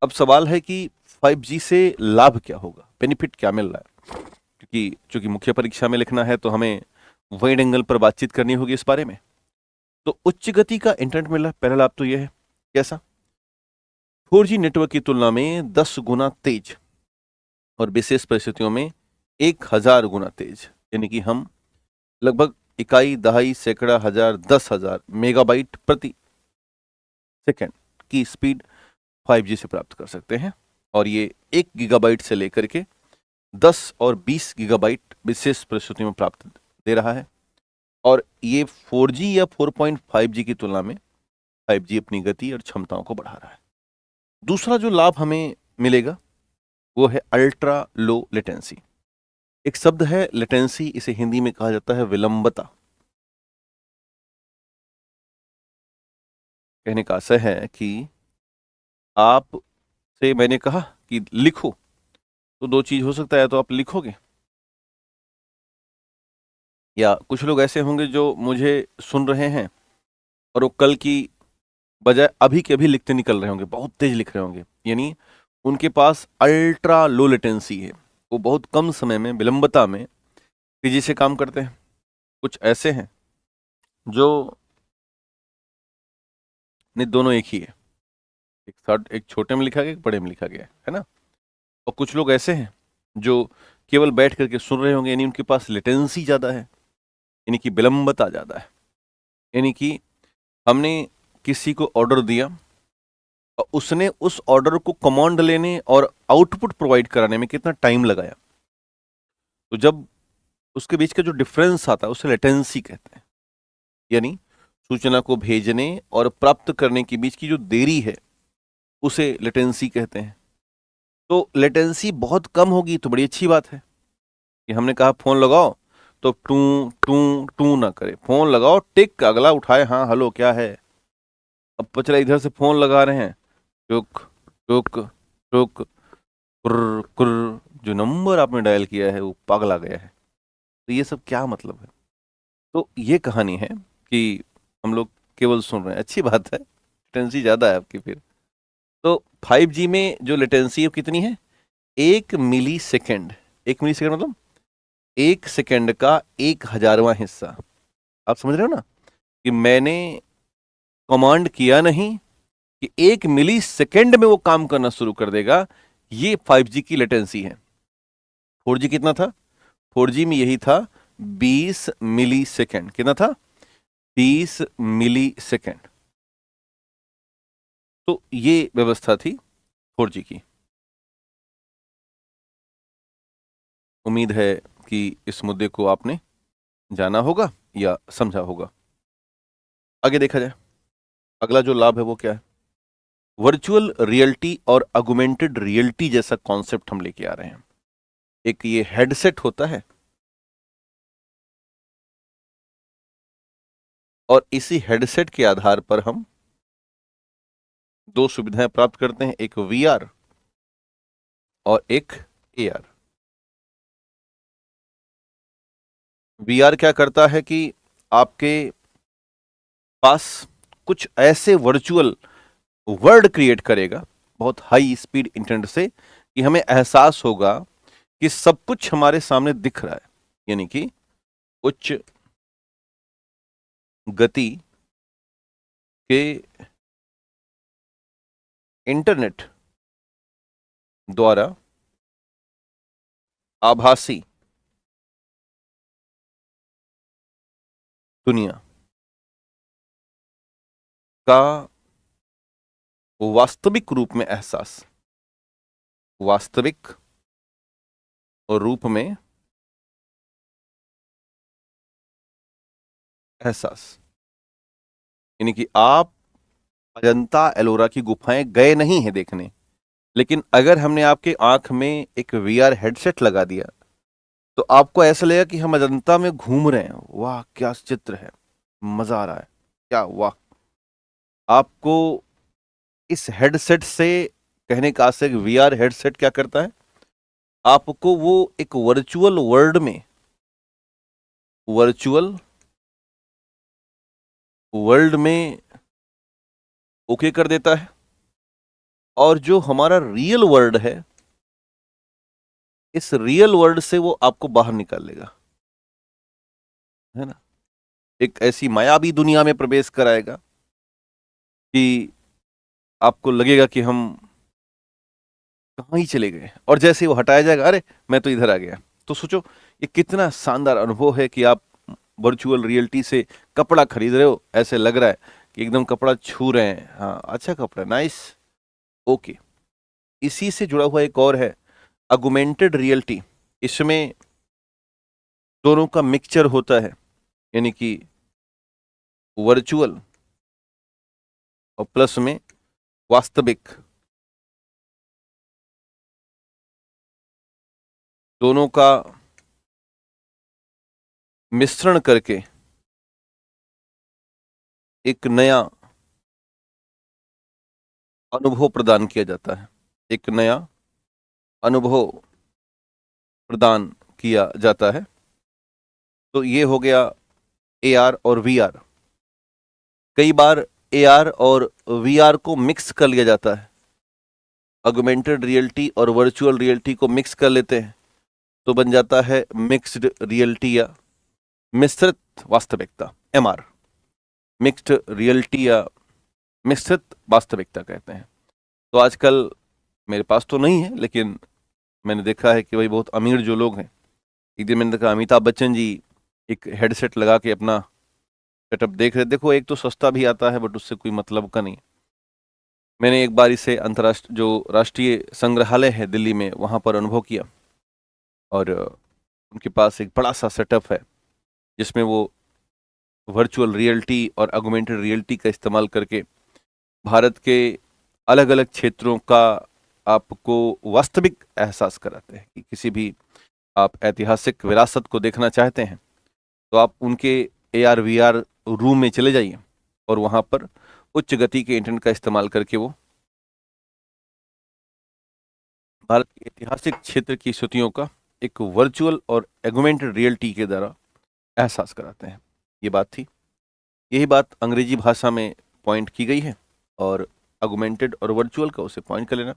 अब सवाल है कि 5G से लाभ क्या होगा, बेनिफिट क्या मिल रहा है। क्योंकि चूंकि मुख्य परीक्षा में लिखना है तो हमें वाइड एंगल पर बातचीत करनी होगी इस बारे में। तो उच्च गति का इंटरनेट मिल रहा है, पहला लाभ तो यह है। कैसा? 4G नेटवर्क की तुलना में 10 गुना तेज और विशेष परिस्थितियों में 1000 गुना तेज, यानी कि हम लगभग इकाई, दहाई, सैकड़ा, हजार, 10,000 मेगाबाइट प्रति सेकेंड की स्पीड 5G से प्राप्त कर सकते हैं। और ये 1 गीगाबाइट से लेकर के 10 और 20 गीगाबाइट विशेष परिस्थितियों में प्राप्त दे रहा है। और ये 4G या 4.5G की तुलना में 5G अपनी गति और क्षमताओं को बढ़ा रहा है। दूसरा जो लाभ हमें मिलेगा वो है अल्ट्रा लो लेटेंसी। एक शब्द है लेटेंसी, इसे हिंदी में कहा जाता है विलंबता। कहने का आशय है कि आप से मैंने कहा कि लिखो, तो दो चीज हो सकता है, तो आप लिखोगे, या कुछ लोग ऐसे होंगे जो मुझे सुन रहे हैं और वो कल की बजाय अभी के अभी लिखते निकल रहे होंगे, बहुत तेज लिख रहे होंगे, यानी उनके पास अल्ट्रा लो लेटेंसी है। वो बहुत कम समय में, विलंबता में तेजी से काम करते हैं। कुछ ऐसे हैं जो, नहीं, दोनों एक ही है, एक छोटे में लिखा गया, एक बड़े में लिखा गया है ना। और कुछ लोग ऐसे हैं जो केवल बैठ करके सुन रहे होंगे, यानी उनके पास लेटेंसी ज्यादा है, यानी कि विलंबता ज्यादा है। यानी कि हमने किसी को ऑर्डर दिया और उसने उस ऑर्डर को कमांड लेने और आउटपुट प्रोवाइड कराने में कितना टाइम लगाया, तो जब उसके बीच का जो डिफरेंस आता है उसे लेटेंसी कहते हैं। यानी सूचना को भेजने और प्राप्त करने के बीच की जो देरी है उसे लेटेंसी कहते हैं। तो लेटेंसी बहुत कम होगी तो बड़ी अच्छी बात है कि हमने कहा फोन लगाओ तो टू टू टू ना करे, फोन लगाओ, टिक, अगला उठाए, हाँ हेलो क्या है। अब पचला इधर से फोन लगा रहे हैं, टुक टुक टुक, कुर्र कुर्र, जो नंबर आपने डायल किया है वो पागला गया है। तो ये सब क्या मतलब है? तो ये कहानी है कि हम लोग केवल सुन रहे हैं, अच्छी बात है, लेटेंसी ज्यादा है आपकी फिर। तो 5G में जो लेटेंसी है वो कितनी है? 1 मिली सेकेंड। 1 मिली सेकेंड मतलब 1 सेकेंड का 1,000वां हिस्सा। आप समझ रहे हो ना कि मैंने कमांड किया नहीं कि 1 मिली सेकेंड में वो काम करना शुरू कर देगा। ये 5G की लेटेंसी है। 4G कितना था? 4G में यही था, 20 मिली सेकेंड। कितना था? 20 मिली सेकेंड। तो ये व्यवस्था थी 4G की। उम्मीद है कि इस मुद्दे को आपने जाना होगा या समझा होगा। आगे देखा जाए, अगला जो लाभ है वो क्या है? वर्चुअल रियलिटी और ऑगमेंटेड रियलिटी जैसा कॉन्सेप्ट हम लेके आ रहे हैं। एक ये हेडसेट होता है और इसी हेडसेट के आधार पर हम दो सुविधाएं प्राप्त करते हैं, एक VR और एक AR। VR क्या करता है कि आपके पास कुछ ऐसे वर्चुअल वर्ल्ड क्रिएट करेगा बहुत हाई स्पीड इंटरनेट से कि हमें एहसास होगा कि सब कुछ हमारे सामने दिख रहा है। यानी कि उच्च गति के इंटरनेट द्वारा आभासी दुनिया का वास्तविक रूप में एहसास, वास्तविक रूप में एहसास, यानी कि आप अजंता एलोरा की गुफाएं गए नहीं हैं देखने, लेकिन अगर हमने आपके आंख में एक VR हेडसेट लगा दिया तो आपको ऐसा लगेगा कि हम अजंता में घूम रहे हैं। वाह क्या चित्र है, मजा आ रहा है, क्या वाह। आपको इस हेडसेट से, कहने का आशय VR हेडसेट क्या करता है, आपको वो एक वर्चुअल वर्ल्ड में ओके कर देता है और जो हमारा रियल वर्ल्ड है, इस रियल वर्ल्ड से वो आपको बाहर निकाल लेगा, है ना। एक ऐसी मायावी दुनिया में प्रवेश कराएगा कि आपको लगेगा कि हम कहाँ ही चले गए, और जैसे ही वो हटाया जाएगा, अरे मैं तो इधर आ गया। तो सोचो ये कितना शानदार अनुभव है कि आप वर्चुअल रियलिटी से कपड़ा खरीद रहे हो, ऐसे लग रहा है कि एकदम कपड़ा छू रहे हैं, हाँ अच्छा कपड़ा, नाइस, ओके। इसी से जुड़ा हुआ एक और है ऑगमेंटेड रियलिटी। इसमें दोनों का मिक्सचर होता है, यानी कि वर्चुअल और प्लस में वास्तविक, दोनों का मिश्रण करके एक नया अनुभव प्रदान किया जाता है, एक नया अनुभव प्रदान किया जाता है। तो ये हो गया AR और VR। कई बार AR और VR को मिक्स कर लिया जाता है, ऑगमेंटेड रियलिटी और वर्चुअल रियलिटी को मिक्स कर लेते हैं, तो बन जाता है मिक्स्ड रियलिटी या मिश्रित वास्तविकता, MR, मिक्स्ड रियलिटी या मिश्रित वास्तविकता कहते हैं। तो आजकल मेरे पास तो नहीं है, लेकिन मैंने देखा है कि भाई बहुत अमीर जो लोग हैं, एक दिन मैंने देखा अमिताभ बच्चन जी एक हेडसेट लगा के अपना सेटअप देख रहे। देखो एक तो सस्ता भी आता है, बट उससे कोई मतलब का नहीं। मैंने एक बार इसे अंतर्राष्ट्रीय जो राष्ट्रीय संग्रहालय है दिल्ली में, वहाँ पर अनुभव किया, और उनके पास एक बड़ा सा सेटअप है जिसमें वो वर्चुअल रियलिटी और ऑगमेंटेड रियलिटी का इस्तेमाल करके भारत के अलग अलग क्षेत्रों का आपको वास्तविक एहसास कराते हैं। कि किसी भी आप ऐतिहासिक विरासत को देखना चाहते हैं तो आप उनके AR VR रूम में चले जाइए, और वहाँ पर उच्च गति के इंटरनेट का इस्तेमाल करके वो भारत के ऐतिहासिक क्षेत्र की स्थितियों का एक वर्चुअल और ऑगमेंटेड रियलिटी के द्वारा एहसास कराते हैं। ये बात थी, यही बात अंग्रेजी भाषा में पॉइंट की गई है, और ऑगमेंटेड और वर्चुअल का उसे पॉइंट कर लेना।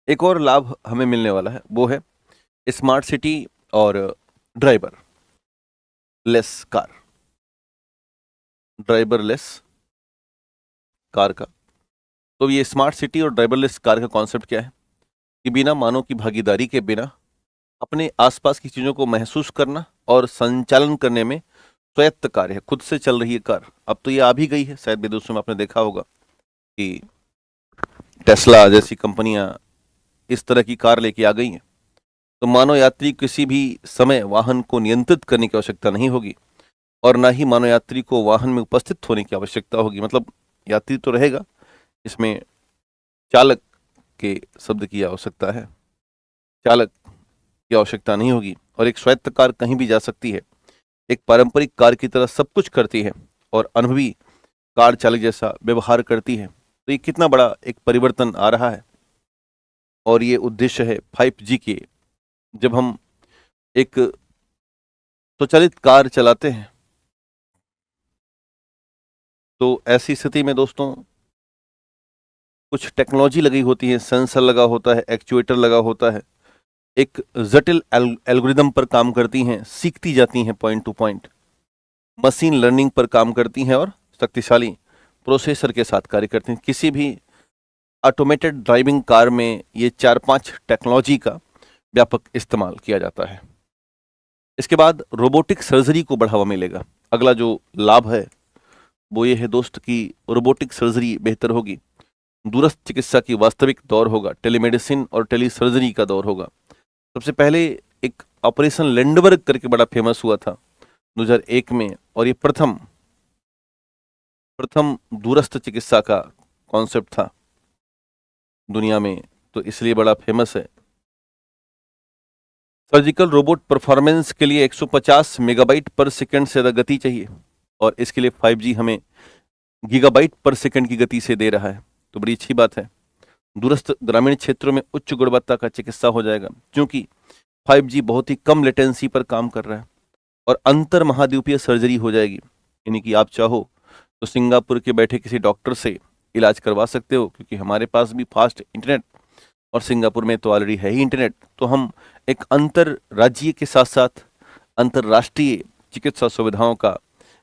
एक और लाभ हमें मिलने वाला है, वो है स्मार्ट सिटी और driver less car, driverless car का। तो ये स्मार्ट सिटी और ड्राइवरलेस कार का कॉन्सेप्ट क्या है कि बिना मानव की भागीदारी के बिना अपने आसपास की चीज़ों को महसूस करना और संचालन करने में स्वायत्त कार है, खुद से चल रही है कार। अब तो ये आ भी गई है, शायद विदेशों में आपने देखा होगा कि टेस्ला जैसी कंपनियां इस तरह की कार लेके आ गई हैं। तो मानव यात्री किसी भी समय वाहन को नियंत्रित करने की आवश्यकता नहीं होगी, और ना ही मानव यात्री को वाहन में उपस्थित होने की आवश्यकता होगी। मतलब यात्री तो रहेगा, इसमें चालक के शब्द की आवश्यकता है, चालक की आवश्यकता नहीं होगी, और एक स्वायत्त कार कहीं भी जा सकती है, एक पारंपरिक कार की तरह सब कुछ करती है और अनुभवी कार चालक जैसा व्यवहार करती है। तो ये कितना बड़ा एक परिवर्तन आ रहा है, और ये उद्देश्य है 5G के। जब हम एक स्वचालित कार चलाते हैं तो ऐसी स्थिति में दोस्तों कुछ टेक्नोलॉजी लगी होती है, सेंसर लगा होता है, एक्चुएटर लगा होता है, एक जटिल एल्गोरिदम पर काम करती हैं, सीखती जाती हैं point two point, machine learning पर काम करती हैं, और शक्तिशाली प्रोसेसर के साथ कार्य करती हैं। किसी भी ऑटोमेटेड ड्राइविंग कार में ये 4-5 टेक्नोलॉजी का व्यापक इस्तेमाल किया जाता है। इसके बाद रोबोटिक सर्जरी को बढ़ावा मिलेगा। अगला जो लाभ है वो ये है दोस्त कि रोबोटिक सर्जरी बेहतर होगी, दूरस्थ चिकित्सा की वास्तविक दौर होगा, टेलीमेडिसिन और टेली सर्जरी का दौर होगा। सबसे पहले एक ऑपरेशन लैंडबर्ग करके बड़ा फेमस हुआ था 2001 में, और ये प्रथम दूरस्थ चिकित्सा का कॉन्सेप्ट था दुनिया में, तो इसलिए बड़ा फेमस है। सर्जिकल रोबोट परफॉर्मेंस के लिए 150 मेगाबाइट पर सेकंड से ज़्यादा गति चाहिए, और इसके लिए 5G हमें गीगाबाइट पर सेकंड की गति से दे रहा है, तो बड़ी अच्छी बात है। दूरस्थ ग्रामीण क्षेत्रों में उच्च गुणवत्ता का चिकित्सा हो जाएगा, क्योंकि 5G बहुत ही कम लेटेंसी पर काम कर रहा है, और अंतर महाद्वीपीय सर्जरी हो जाएगी। यानी कि आप चाहो तो सिंगापुर के बैठे किसी डॉक्टर से इलाज करवा सकते हो, क्योंकि हमारे पास भी फास्ट इंटरनेट और सिंगापुर में तो ऑलरेडी है ही इंटरनेट। तो हम एक अंतरराज्यीय के साथ साथ अंतरराष्ट्रीय चिकित्सा सुविधाओं का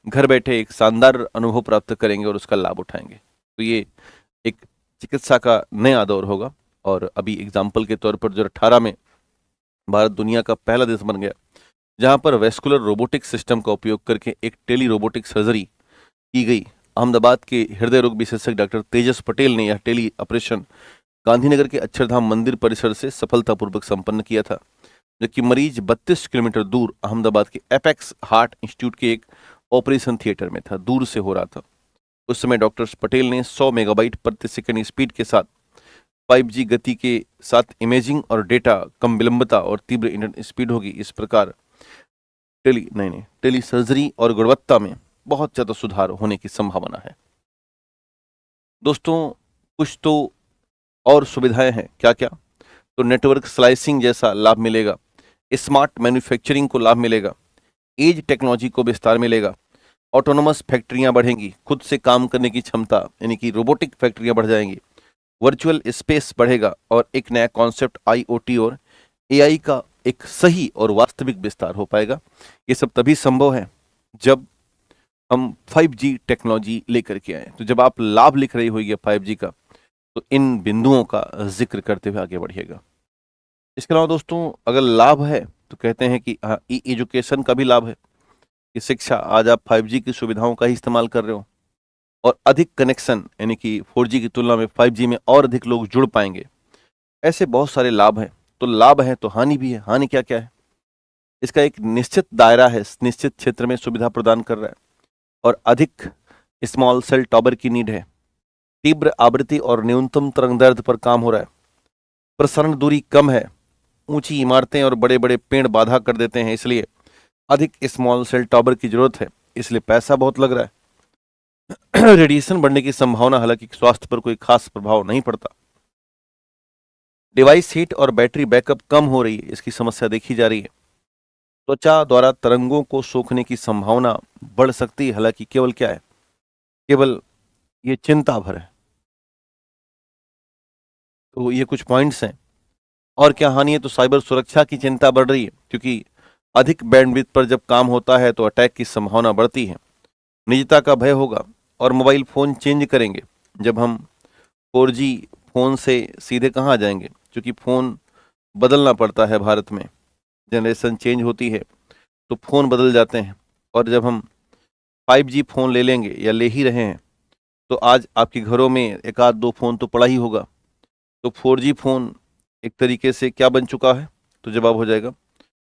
घर बैठे एक शानदार अनुभव प्राप्त करेंगे और उसका लाभ उठाएंगे। तो ये एक चिकित्सा का नया दौर होगा। और अभी एग्जाम्पल के तौर पर 2018 में भारत दुनिया का पहला देश बन गया जहां पर वेस्कुलर रोबोटिक सिस्टम का उपयोग करके एक टेली रोबोटिक सर्जरी की गई। अहमदाबाद के हृदय रोग विशेषज्ञ डॉक्टर तेजस पटेल ने यह टेली ऑपरेशन गांधीनगर के अक्षरधाम मंदिर परिसर से सफलतापूर्वक संपन्न किया था, जबकि मरीज 32 किलोमीटर दूर अहमदाबाद के एपेक्स हार्ट इंस्टीट्यूट के एक ऑपरेशन थिएटर में था, दूर से हो रहा था। उस समय डॉक्टर पटेल ने 100 मेगाबाइट प्रति सेकंड स्पीड के साथ 5G गति के साथ इमेजिंग और डेटा कम विलंबता और तीव्र इंटरनेट स्पीड होगी, इस प्रकार टेली सर्जरी और गुणवत्ता में बहुत ज्यादा सुधार होने की संभावना है। दोस्तों, कुछ तो और सुविधाएं हैं, क्या क्या? तो नेटवर्क स्लाइसिंग जैसा लाभ मिलेगा, स्मार्ट मैन्युफैक्चरिंग को लाभ मिलेगा, एज टेक्नोलॉजी को विस्तार मिलेगा, ऑटोनोमस फैक्ट्रियां बढ़ेंगी, खुद से काम करने की क्षमता यानी कि रोबोटिक फैक्ट्रियां बढ़ जाएंगी, वर्चुअल स्पेस बढ़ेगा और एक नया कॉन्सेप्ट IoT और AI का एक सही और वास्तविक विस्तार हो पाएगा। ये सब तभी संभव है जब हम 5G टेक्नोलॉजी लेकर के आए। तो जब आप लाभ लिख रही होगी 5G का, तो इन बिंदुओं का जिक्र करते हुए आगे बढ़िएगा। इसके अलावा दोस्तों, अगर लाभ है तो कहते हैं कि हाँ, ई एजुकेशन का भी लाभ है कि शिक्षा, आज आप 5G की सुविधाओं का ही इस्तेमाल कर रहे हो और अधिक कनेक्शन यानी कि 4G की तुलना में 5G में और अधिक लोग जुड़ पाएंगे। ऐसे बहुत सारे लाभ हैं। तो लाभ है तो हानि भी है। हानि क्या क्या है? इसका एक निश्चित दायरा है, निश्चित क्षेत्र में सुविधा प्रदान कर रहा है और अधिक स्मॉल सेल टॉवर की नीड है, तीव्र आवृत्ति और न्यूनतम तरंग दैर्ध्य पर काम हो रहा है, प्रसारण दूरी कम है, ऊंची इमारतें और बड़े बड़े पेड़ बाधा कर देते हैं, इसलिए अधिक स्मॉल सेल टॉवर की जरूरत है, इसलिए पैसा बहुत लग रहा है। रेडिएशन बढ़ने की संभावना, हालांकि स्वास्थ्य पर कोई खास प्रभाव नहीं पड़ता। डिवाइस हीट और बैटरी बैकअप कम हो रही है, इसकी समस्या देखी जा रही है। त्वचा द्वारा तरंगों को सोखने की संभावना बढ़ सकती है, हालांकि केवल क्या है, केवल ये चिंता भर है। तो ये कुछ पॉइंट्स हैं। और क्या हानि है? तो साइबर सुरक्षा की चिंता बढ़ रही है, क्योंकि अधिक बैंडविड्थ पर जब काम होता है तो अटैक की संभावना बढ़ती है, निजता का भय होगा और मोबाइल फोन चेंज करेंगे। जब हम 4G फोन से सीधे कहाँ जाएंगे, क्योंकि फोन बदलना पड़ता है, भारत में जनरेशन चेंज होती है तो फोन बदल जाते हैं। और जब हम 5G फोन ले लेंगे या ले ही रहे हैं, तो आज आपके घरों में एक आध दो फोन तो पड़ा ही होगा। तो 4G फोन एक तरीके से क्या बन चुका है? तो जवाब हो जाएगा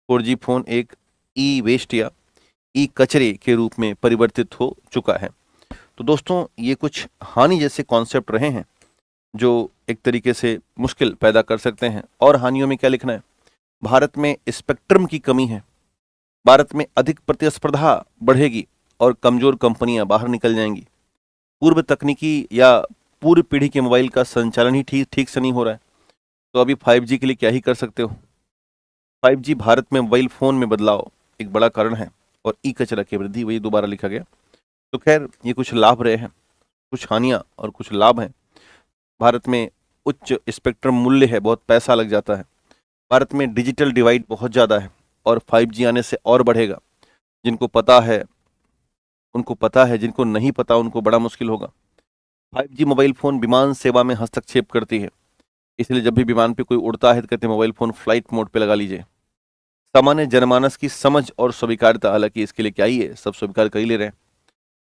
4G फोन एक ई वेस्ट या ई कचरे के रूप में परिवर्तित हो चुका है। तो दोस्तों, ये कुछ हानि जैसे कॉन्सेप्ट रहे हैं जो एक तरीके से मुश्किल पैदा कर सकते हैं। और हानियों में क्या लिखना है? भारत में स्पेक्ट्रम की कमी है, भारत में अधिक प्रतिस्पर्धा बढ़ेगी और कमजोर कंपनियां बाहर निकल जाएंगी, पूर्व तकनीकी या पूर्व पीढ़ी के मोबाइल का संचालन ही ठीक से नहीं हो रहा है। तो अभी 5G के लिए क्या ही कर सकते हो। 5G भारत में मोबाइल फोन में बदलाव एक बड़ा कारण है और ई कचरा की वृद्धि, वही दोबारा लिखा गया। तो खैर, ये कुछ लाभ रहे हैं, कुछ हानियां और कुछ लाभ हैं। भारत में उच्च स्पेक्ट्रम मूल्य है, बहुत पैसा लग जाता है। भारत में डिजिटल डिवाइड बहुत ज़्यादा है और 5G आने से और बढ़ेगा। जिनको पता है उनको पता है, जिनको नहीं पता उनको बड़ा मुश्किल होगा। 5G मोबाइल फ़ोन विमान सेवा में हस्तक्षेप करती है, इसलिए जब भी विमान पे कोई उड़ता है तो कहते हैं मोबाइल फ़ोन फ्लाइट मोड पे लगा लीजिए। सामान्य जनमानस की समझ और स्वीकार्यता, हालांकि इसके लिए क्या ही है, सब स्वीकार कर ही ले रहे हैं।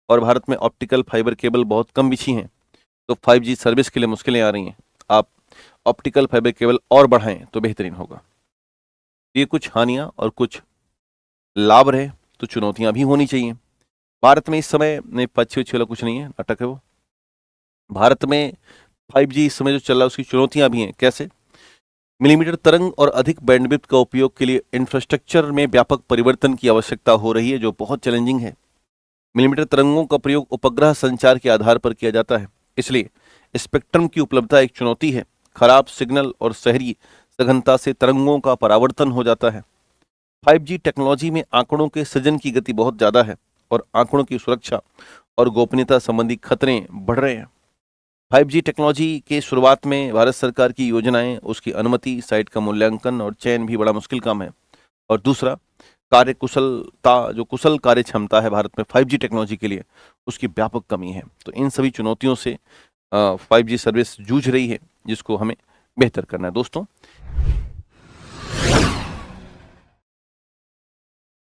और भारत में ऑप्टिकल फाइबर केबल बहुत कम बिछी हैं, तो 5G सर्विस के लिए मुश्किलें आ रही हैं। आप ऑप्टिकल फाइबर केबल और बढ़ाएं तो बेहतरीन होगा। ये कुछ हानियां और कुछ लाभ रहे, तो चुनौतियां भी होनी चाहिए। भारत में इस समय नहीं, पक्षी वाला कुछ नहीं है, नाटक है वो। भारत में 5G इस समय जो चल रहा है उसकी चुनौतियां भी हैं। कैसे? मिलीमीटर तरंग और अधिक बैंडविड्थ का उपयोग के लिए इंफ्रास्ट्रक्चर में व्यापक परिवर्तन की आवश्यकता हो रही है, जो बहुत चैलेंजिंग है। मिलीमीटर तरंगों का प्रयोग उपग्रह संचार के आधार पर किया जाता है, इसलिए स्पेक्ट्रम की उपलब्धता एक चुनौती है। खराब सिग्नल और शहरी सघनता से तरंगों का परावर्तन हो जाता है। 5G टेक्नोलॉजी में आंकड़ों के सृजन की गति बहुत ज़्यादा है और आंकड़ों की सुरक्षा और गोपनीयता संबंधी खतरे बढ़ रहे हैं। 5G टेक्नोलॉजी के शुरुआत में भारत सरकार की योजनाएं, उसकी अनुमति, साइट का मूल्यांकन और चयन भी बड़ा मुश्किल काम है। और दूसरा, कार्य कुशलता, जो कुशल कार्य क्षमता है भारत में 5G टेक्नोलॉजी के लिए, उसकी व्यापक कमी है। तो इन सभी चुनौतियों से 5G सर्विस जूझ रही है, जिसको हमें बेहतर करना है। दोस्तों,